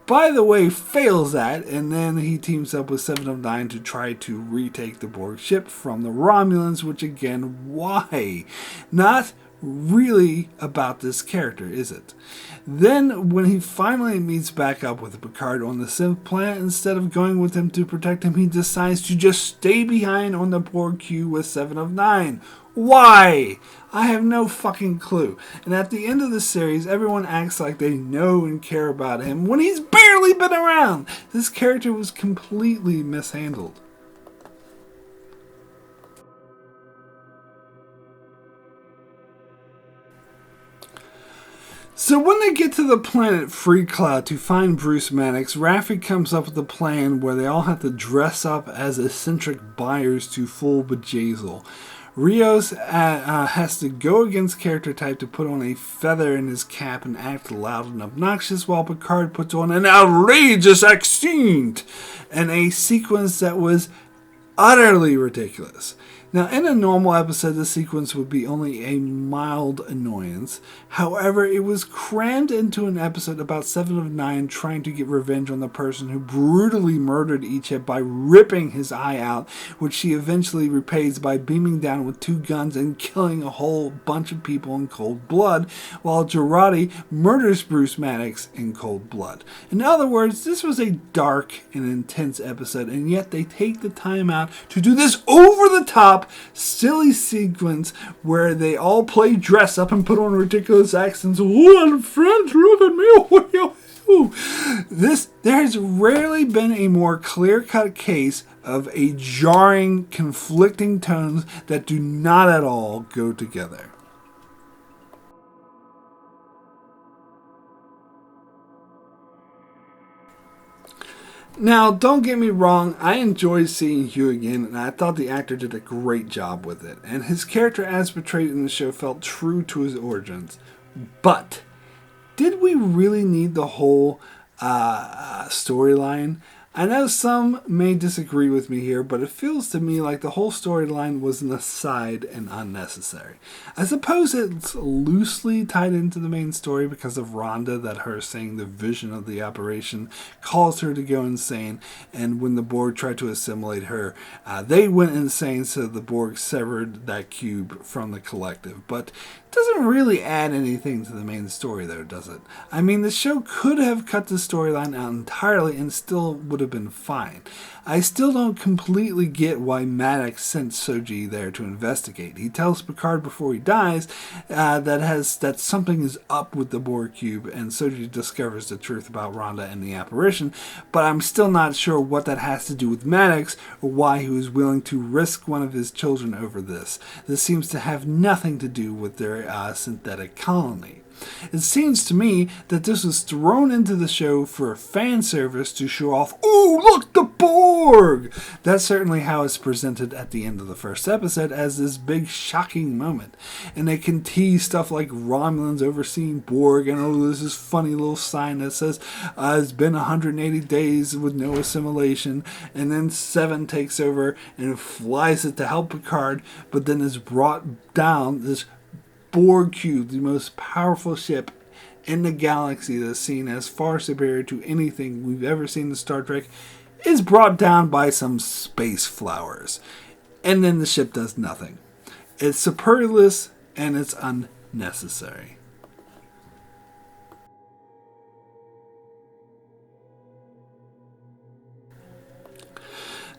by the way, fails at, and then he teams up with 7 of 9 to try to retake the Borg ship from the Romulans, which again, why? Not really about this character, is it? Then, when he finally meets back up with Picard on the synth planet, instead of going with him to protect him, he decides to just stay behind on the Borg queue with 7 of 9. Why? I have no fucking clue. And at the end of the series, everyone acts like they know and care about him when he's barely been around. This character was completely mishandled. So when they get to the planet Free Cloud to find Bruce Maddox, Raffi comes up with a plan where they all have to dress up as eccentric buyers to fool Bjayzl. Rios has to go against character type to put on a feather in his cap and act loud and obnoxious, while Picard puts on an outrageous accent in a sequence that was utterly ridiculous. Now, in a normal episode, this sequence would be only a mild annoyance. However, it was crammed into an episode about 7 of 9 trying to get revenge on the person who brutally murdered Icheb by ripping his eye out, which she eventually repays by beaming down with 2 guns and killing a whole bunch of people in cold blood, while Jurati murders Bruce Maddox in cold blood. In other words, this was a dark and intense episode, and yet they take the time out to do this over-the-top silly sequence where they all play dress up and put on ridiculous accents. Oh, friends, look at me. There has rarely been a more clear-cut case of a jarring, conflicting tones that do not at all go together. Now, don't get me wrong, I enjoyed seeing Hugh again, and I thought the actor did a great job with it, and his character as portrayed in the show felt true to his origins. But, did we really need the whole storyline? I know some may disagree with me here, but it feels to me like the whole storyline was an aside and unnecessary. I suppose it's loosely tied into the main story because of Rhonda, that her saying the vision of the operation caused her to go insane, and when the Borg tried to assimilate her, they went insane, so the Borg severed that cube from the collective. But it doesn't really add anything to the main story, though, does it? I mean, the show could have cut the storyline out entirely and still would have been fine. I still don't completely get why Maddox sent Soji there to investigate. He tells Picard before he dies that something is up with the Borg cube, and Soji discovers the truth about Rhonda and the apparition, but I'm still not sure what that has to do with Maddox or why he was willing to risk one of his children over this. This seems to have nothing to do with their synthetic colony. It seems to me that this was thrown into the show for fan service to show off, "Oh, look, the Borg!" That's certainly how it's presented at the end of the first episode, as this big shocking moment. And they can tease stuff like Romulans overseeing Borg, and there's this funny little sign that says, it's been 180 days with no assimilation, and then Seven takes over and flies it to help Picard, but then is brought down this Borg cube, the most powerful ship in the galaxy that's seen as far superior to anything we've ever seen in Star Trek, is brought down by some space flowers. And then the ship does nothing. It's superfluous and it's unnecessary.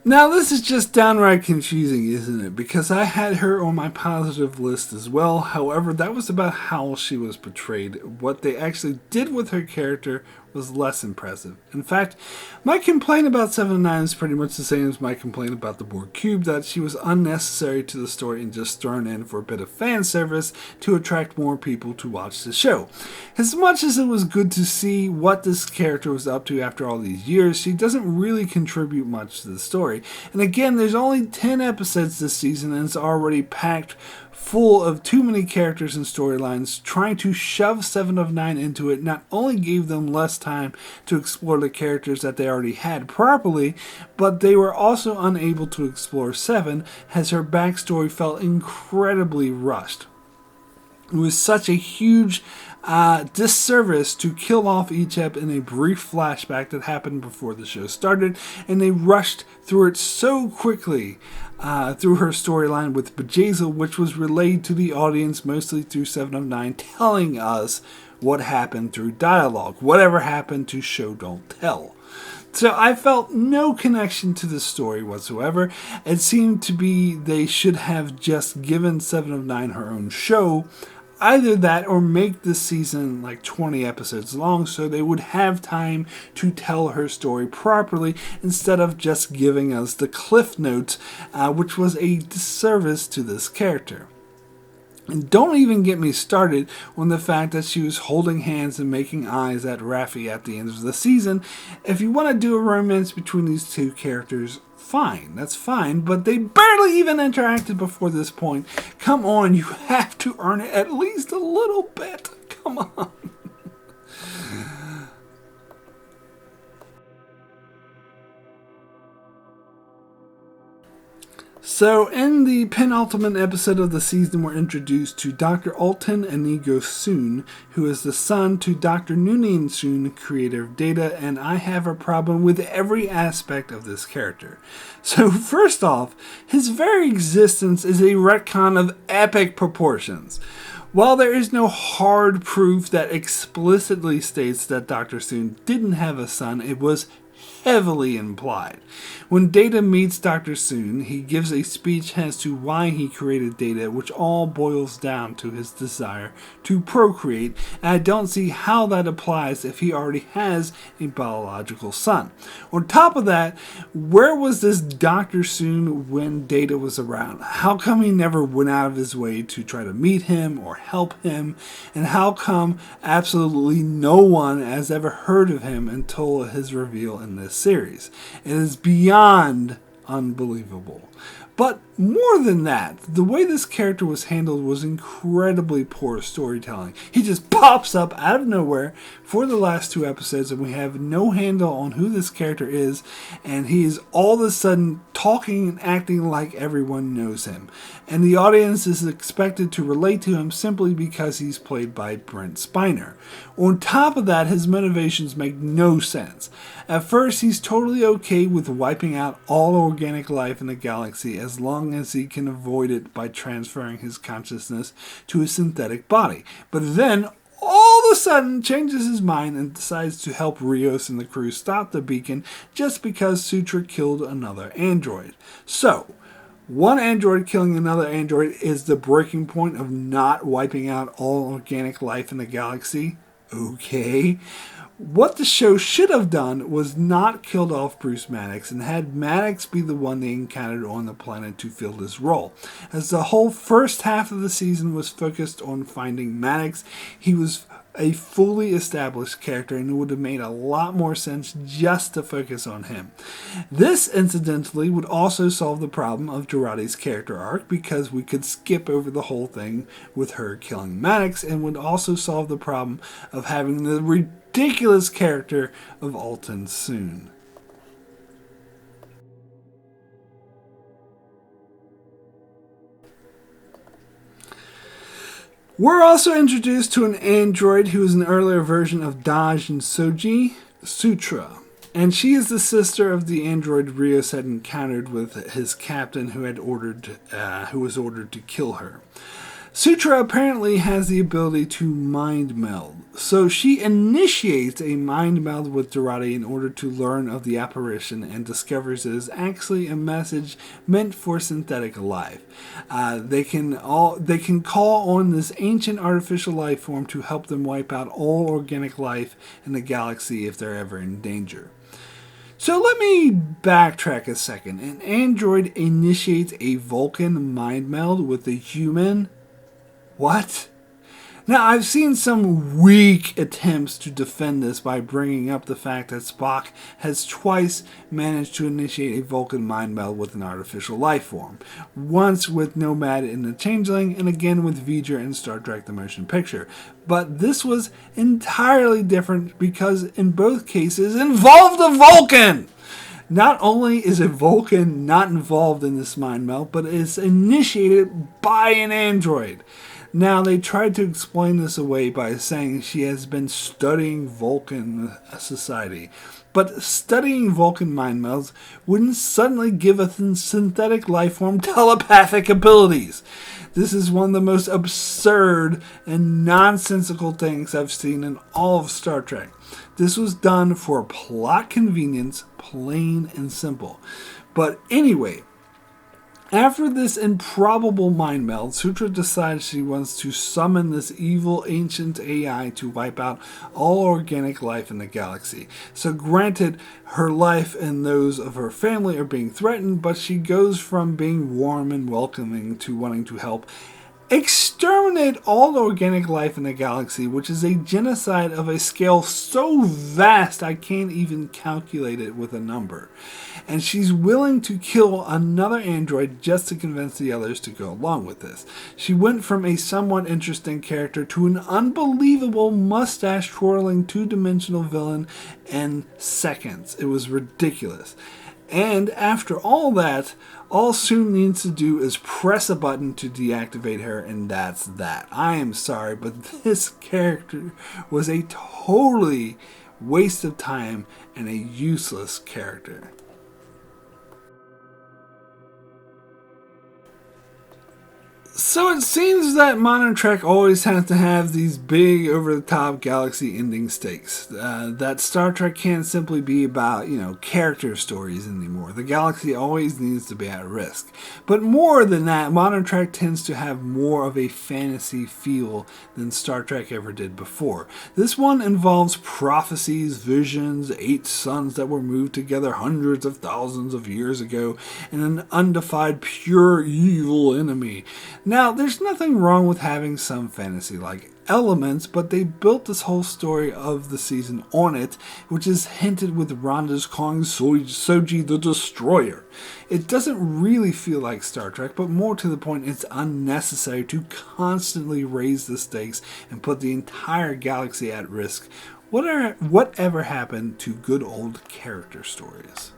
Now, this is just downright confusing, isn't it? Because I had her on my positive list as well. However, that was about how she was portrayed. What they actually did with her character was less impressive. In fact, my complaint about 7 of 9 is pretty much the same as my complaint about the Borg Cube, that she was unnecessary to the story and just thrown in for a bit of fan service to attract more people to watch the show. As much as it was good to see what this character was up to after all these years, she doesn't really contribute much to the story. And again, there's only 10 episodes this season, and it's already packed full of too many characters and storylines. Trying to shove 7 of 9 into it not only gave them less time to explore the characters that they already had properly, but they were also unable to explore 7, as her backstory felt incredibly rushed. It was such a huge disservice to kill off Icheb in a brief flashback that happened before the show started, and they rushed through it so quickly through her storyline with Bjayzl, which was relayed to the audience mostly through 7 of 9, telling us what happened through dialogue. Whatever happened to show don't tell. So I felt no connection to the story whatsoever. It seemed to be they should have just given 7 of 9 her own show. Either that or make this season like 20 episodes long so they would have time to tell her story properly instead of just giving us the cliff notes, which was a disservice to this character. And don't even get me started on the fact that she was holding hands and making eyes at Raffi at the end of the season. If you want to do a romance between these two characters, fine, that's fine, but they barely even interacted before this point. Come on, you have to earn it at least a little bit. Come on. So, in the penultimate episode of the season, we're introduced to Dr. Alton Inigo Soong, who is the son to Dr. Noonien Soong, creator of Data, and I have a problem with every aspect of this character. So, first off, his very existence is a retcon of epic proportions. While there is no hard proof that explicitly states that Dr. Soong didn't have a son, it was heavily implied. When Data meets Dr. Soong, he gives a speech as to why he created Data, which all boils down to his desire to procreate, and I don't see how that applies if he already has a biological son. On top of that, where was this Dr. Soong when Data was around? How come he never went out of his way to try to meet him or help him? And how come absolutely no one has ever heard of him until his reveal in this series? It is beyond unbelievable. But more than that, the way this character was handled was incredibly poor storytelling. He just pops up out of nowhere for the last 2 episodes, and we have no handle on who this character is, and he is all of a sudden talking and acting like everyone knows him. And the audience is expected to relate to him simply because he's played by Brent Spiner. On top of that, his motivations make no sense. At first, he's totally okay with wiping out all organic life in the galaxy as long as he can avoid it by transferring his consciousness to a synthetic body. But then, all of a sudden, changes his mind and decides to help Rios and the crew stop the beacon just because Sutra killed another android. So, one android killing another android is the breaking point of not wiping out all organic life in the galaxy? Okay. What the show should have done was not killed off Bruce Maddox and had Maddox be the one they encountered on the planet to fill this role. As the whole first half of the season was focused on finding Maddox, he was a fully established character, and it would have made a lot more sense just to focus on him. This, incidentally, would also solve the problem of Jurati's character arc, because we could skip over the whole thing with her killing Maddox, and would also solve the problem of having the ridiculous character of Alton Soong. We're also introduced to an android who is an earlier version of Dahj and Soji, Sutra. And she is the sister of the android Rios had encountered with his captain who was ordered to kill her. Sutra apparently has the ability to mind meld, so she initiates a mind meld with Jurati in order to learn of the apparition and discovers it is actually a message meant for synthetic life. They can call on this ancient artificial life form to help them wipe out all organic life in the galaxy if they're ever in danger. So let me backtrack a second. An android initiates a Vulcan mind meld with a human? What? Now, I've seen some weak attempts to defend this by bringing up the fact that Spock has twice managed to initiate a Vulcan mind meld with an artificial life form. Once with Nomad in The Changeling, and again with V'ger in Star Trek The Motion Picture. But this was entirely different because in both cases involved a Vulcan! Not only is a Vulcan not involved in this mind meld, but it is initiated by an android. Now, they tried to explain this away by saying she has been studying Vulcan society. But studying Vulcan mind melds wouldn't suddenly give a synthetic life form telepathic abilities. This is one of the most absurd and nonsensical things I've seen in all of Star Trek. This was done for plot convenience, plain and simple. But anyway, after this improbable mind meld, Sutra decides she wants to summon this evil ancient AI to wipe out all organic life in the galaxy. So granted, her life and those of her family are being threatened, but she goes from being warm and welcoming to wanting to help exterminate all organic life in the galaxy, which is a genocide of a scale so vast I can't even calculate it with a number. And she's willing to kill another android just to convince the others to go along with this. She went from a somewhat interesting character to an unbelievable mustache-twirling two-dimensional villain in seconds. It was ridiculous. And after all that, all Soong needs to do is press a button to deactivate her, and that's that. I am sorry, but this character was a totally waste of time and a useless character. So it seems that modern Trek always has to have these big, over-the-top galaxy-ending stakes. That Star Trek can't simply be about, character stories anymore. The galaxy always needs to be at risk. But more than that, modern Trek tends to have more of a fantasy feel than Star Trek ever did before. This one involves prophecies, visions, 8 suns that were moved together hundreds of thousands of years ago, and an undefined pure evil enemy. Now, there's nothing wrong with having some fantasy-like elements, but they built this whole story of the season on it, which is hinted with Rhonda's calling Soji the Destroyer. It doesn't really feel like Star Trek, but more to the point, it's unnecessary to constantly raise the stakes and put the entire galaxy at risk. Whatever happened to good old character stories?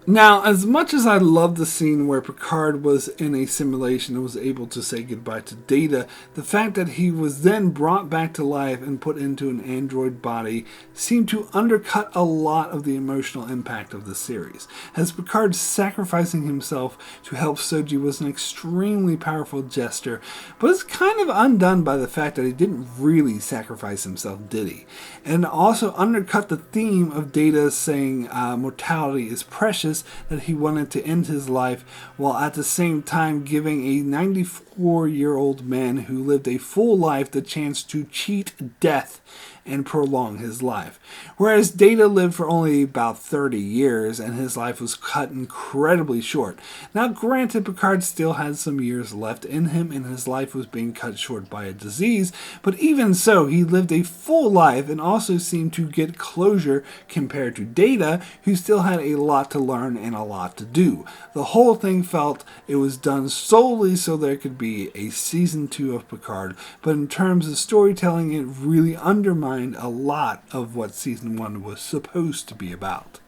Now, as much as I love the scene where Picard was in a simulation and was able to say goodbye to Data, the fact that he was then brought back to life and put into an android body seemed to undercut a lot of the emotional impact of the series, as Picard sacrificing himself to help Soji was an extremely powerful gesture, but it's kind of undone by the fact that he didn't really sacrifice himself, did he? And also undercut the theme of Data saying mortality is precious, that he wanted to end his life, while at the same time giving a 94-year-old man who lived a full life the chance to cheat death and prolong his life. Whereas Data lived for only about 30 years and his life was cut incredibly short. Now granted, Picard still had some years left in him and his life was being cut short by a disease, but even so, he lived a full life and also seemed to get closure compared to Data, who still had a lot to learn and a lot to do. The whole thing felt it was done solely so there could be a season 2 of Picard, but in terms of storytelling, it really undermined a lot of what season 1 was supposed to be about.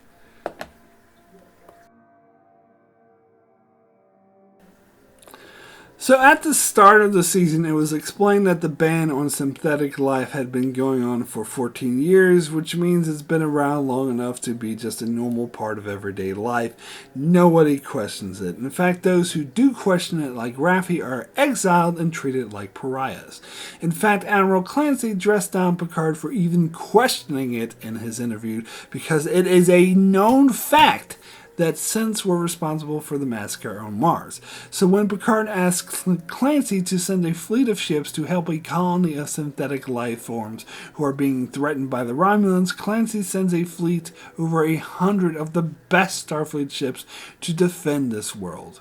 So at the start of the season, it was explained that the ban on synthetic life had been going on for 14 years, which means it's been around long enough to be just a normal part of everyday life. Nobody questions it. In fact, those who do question it, like Raffi, are exiled and treated like pariahs. In fact, Admiral Clancy dressed down Picard for even questioning it in his interview, because it is a known fact that synths were responsible for the massacre on Mars. So when Picard asks Clancy to send a fleet of ships to help a colony of synthetic life forms who are being threatened by the Romulans, Clancy sends a fleet over 100 of the best Starfleet ships to defend this world.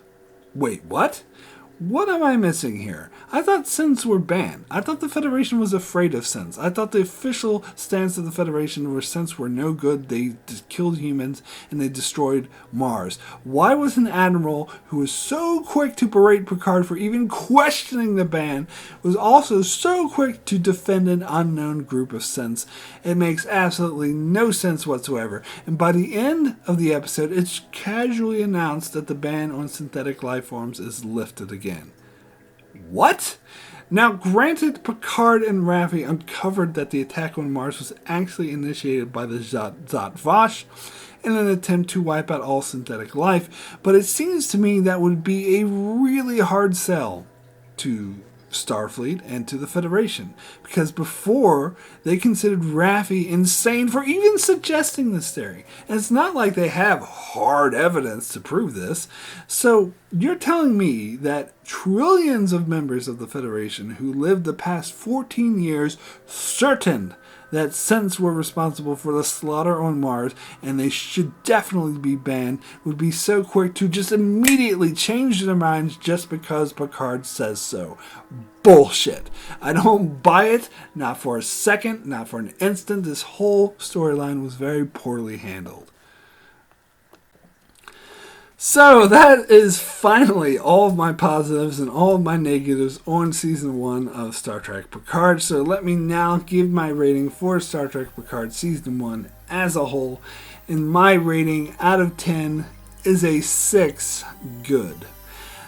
Wait, what? What am I missing here? I thought synths were banned. I thought the Federation was afraid of synths. I thought the official stance of the Federation was synths were no good, they killed humans, and they destroyed Mars. Why was an admiral who was so quick to berate Picard for even questioning the ban was also so quick to defend an unknown group of synths? It makes absolutely no sense whatsoever. And by the end of the episode, it's casually announced that the ban on synthetic life forms is lifted again. What? Now, granted, Picard and Raffi uncovered that the attack on Mars was actually initiated by the Zhat Vash in an attempt to wipe out all synthetic life, but it seems to me that would be a really hard sell to Starfleet and to the Federation, because before they considered Raffi insane for even suggesting this theory, and it's not like they have hard evidence to prove this. So you're telling me that trillions of members of the Federation who lived the past 14 years certain that synths were responsible for the slaughter on Mars and they should definitely be banned would be so quick to just immediately change their minds just because Picard says so? Bullshit. I don't buy it, not for a second, not for an instant. This whole storyline was very poorly handled. So that is finally all of my positives and all of my negatives on Season 1 of Star Trek Picard. So let me now give my rating for Star Trek Picard Season 1 as a whole. And my rating out of 10 is a 6 good.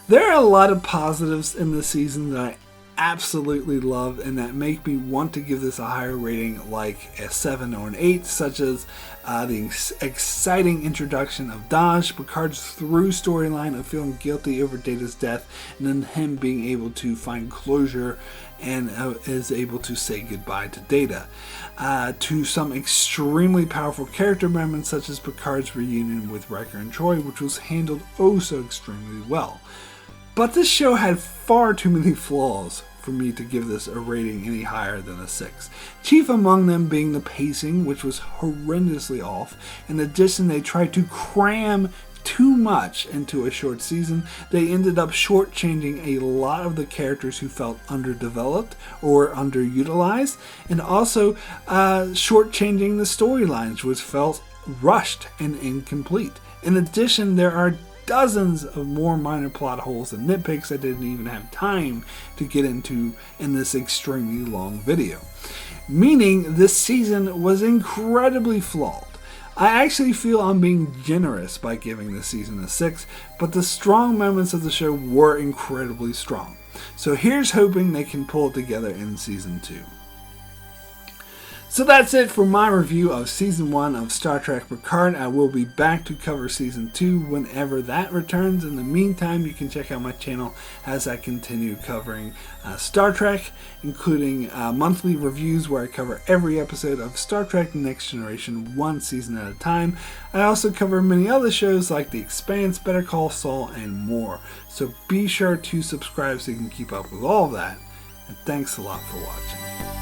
There are a lot of positives in this season that I absolutely love and that make me want to give this a higher rating, like a 7 or an 8, such as the exciting introduction of Dahj, Picard's through storyline of feeling guilty over Data's death, and then him being able to find closure and is able to say goodbye to Data, to some extremely powerful character moments such as Picard's reunion with Riker and Troy, which was handled oh so extremely well. But this show had far too many flaws for me to give this a rating any higher than a 6. Chief among them being the pacing, which was horrendously off. In addition, they tried to cram too much into a short season. They ended up shortchanging a lot of the characters who felt underdeveloped or underutilized, and also shortchanging the storylines, which felt rushed and incomplete. In addition, there are dozens of more minor plot holes and nitpicks I didn't even have time to get into in this extremely long video. Meaning this season was incredibly flawed. I actually feel I'm being generous by giving this season a 6, but the strong moments of the show were incredibly strong. So here's hoping they can pull it together in Season 2. So that's it for my review of Season 1 of Star Trek Picard. I will be back to cover Season 2 whenever that returns. In the meantime, you can check out my channel as I continue covering Star Trek, including monthly reviews where I cover every episode of Star Trek Next Generation one season at a time. I also cover many other shows like The Expanse, Better Call Saul, and more. So be sure to subscribe so you can keep up with all of that. And thanks a lot for watching.